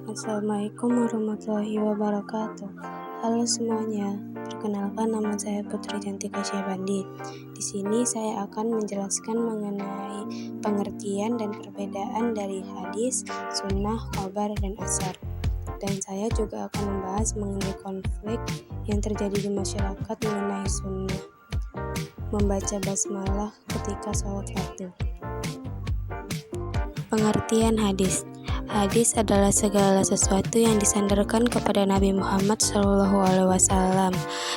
Assalamualaikum warahmatullahi wabarakatuh. Halo semuanya, perkenalkan nama saya Putri Cantika Syahbandi. Di sini saya akan menjelaskan mengenai pengertian dan perbedaan dari hadis, sunnah, khabar, dan asar. Dan saya juga akan membahas mengenai konflik yang terjadi di masyarakat mengenai sunnah membaca basmalah ketika sholat fardu. Pengertian hadis. Hadis adalah segala sesuatu yang disandarkan kepada Nabi Muhammad SAW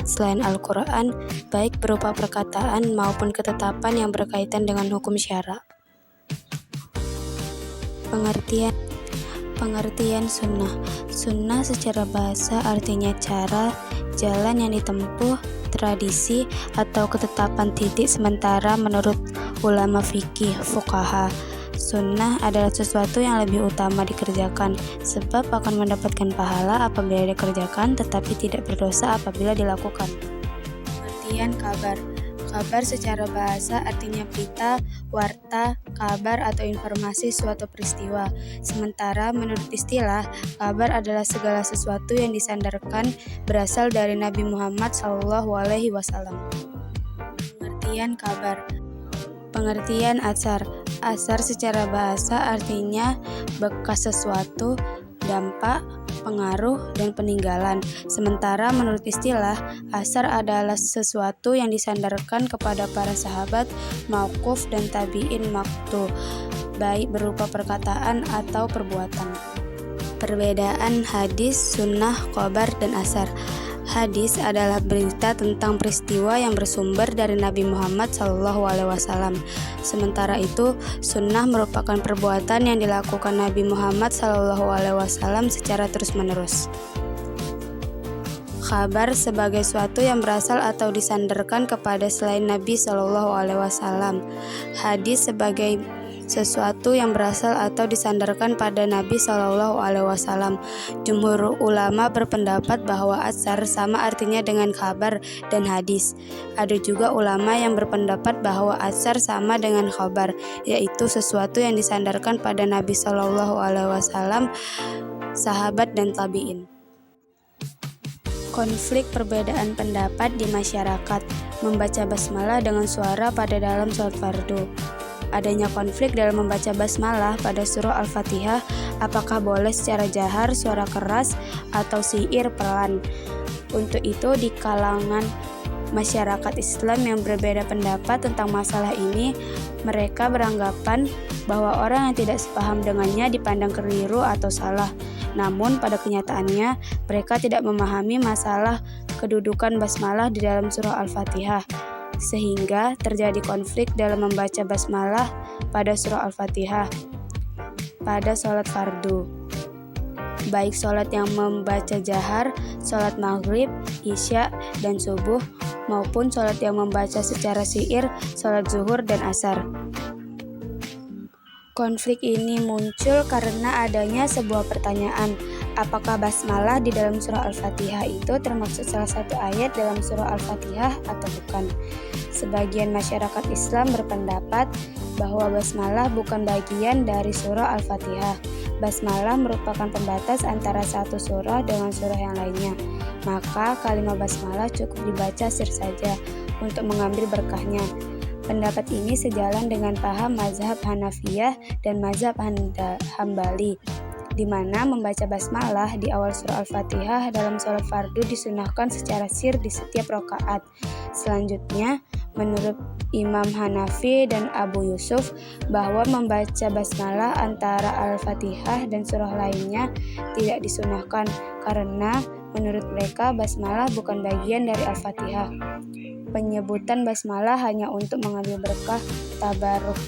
selain Al-Quran, baik berupa perkataan maupun ketetapan yang berkaitan dengan hukum syara. Pengertian sunnah. Sunnah secara bahasa artinya cara, jalan yang ditempuh, tradisi, atau ketetapan titik sementara menurut ulama fikih, fuqaha. Sunnah adalah sesuatu yang lebih utama dikerjakan, sebab akan mendapatkan pahala apabila dikerjakan, tetapi tidak berdosa apabila dilakukan. Pengertian kabar. Kabar secara bahasa artinya berita, warta, kabar atau informasi suatu peristiwa. Sementara menurut istilah, kabar adalah segala sesuatu yang disandarkan berasal dari Nabi Muhammad SAW. Pengertian kabar. Pengertian asar. Asar secara bahasa artinya bekas sesuatu, dampak, pengaruh, dan peninggalan. Sementara menurut istilah, asar adalah sesuatu yang disandarkan kepada para sahabat, mauquf, dan tabi'in maqtu, baik berupa perkataan atau perbuatan. Perbedaan hadis, sunnah, khabar, dan asar. Hadis adalah berita tentang peristiwa yang bersumber dari Nabi Muhammad SAW. Sementara itu, sunnah merupakan perbuatan yang dilakukan Nabi Muhammad SAW secara terus-menerus. Kabar sebagai suatu yang berasal atau disandarkan kepada selain Nabi SAW. Hadis sebagai sesuatu yang berasal atau disandarkan pada Nabi SAW. Jumhur ulama berpendapat bahwa asar sama artinya dengan kabar dan hadis. Ada juga ulama yang berpendapat bahwa asar sama dengan kabar, yaitu sesuatu yang disandarkan pada Nabi SAW, sahabat dan tabi'in. Konflik perbedaan pendapat di masyarakat membaca basmalah dengan suara pada dalam sholat fardu. Adanya konflik dalam membaca basmalah pada surah Al-Fatihah, apakah boleh secara jahar, suara keras, atau syair pelan. Untuk itu, di kalangan masyarakat Islam yang berbeda pendapat tentang masalah ini, mereka beranggapan bahwa orang yang tidak sepaham dengannya dipandang keliru atau salah. Namun pada kenyataannya, mereka tidak memahami masalah kedudukan basmalah di dalam surah Al-Fatihah, sehingga terjadi konflik dalam membaca basmalah pada surah Al-Fatihah pada sholat fardu, baik sholat yang membaca jahar, sholat maghrib, isya, dan subuh, maupun sholat yang membaca secara syair, sholat zuhur dan asar. Konflik ini muncul karena adanya sebuah pertanyaan, apakah basmalah di dalam surah Al-Fatihah itu termasuk salah satu ayat dalam surah Al-Fatihah atau bukan? Sebagian masyarakat Islam berpendapat bahwa basmalah bukan bagian dari surah Al-Fatihah. Basmalah merupakan pembatas antara satu surah dengan surah yang lainnya. Maka kalimat basmalah cukup dibaca sir saja untuk mengambil berkahnya. Pendapat ini sejalan dengan paham mazhab Hanafiyah dan mazhab Hambali, di mana membaca basmalah di awal surah Al-Fatihah dalam sholat fardu disunahkan secara sir di setiap rakaat. Selanjutnya, menurut Imam Hanafi dan Abu Yusuf, bahwa membaca basmalah antara Al-Fatihah dan surah lainnya tidak disunahkan karena menurut mereka basmalah bukan bagian dari Al-Fatihah. Penyebutan basmalah hanya untuk mengambil berkah tabaruk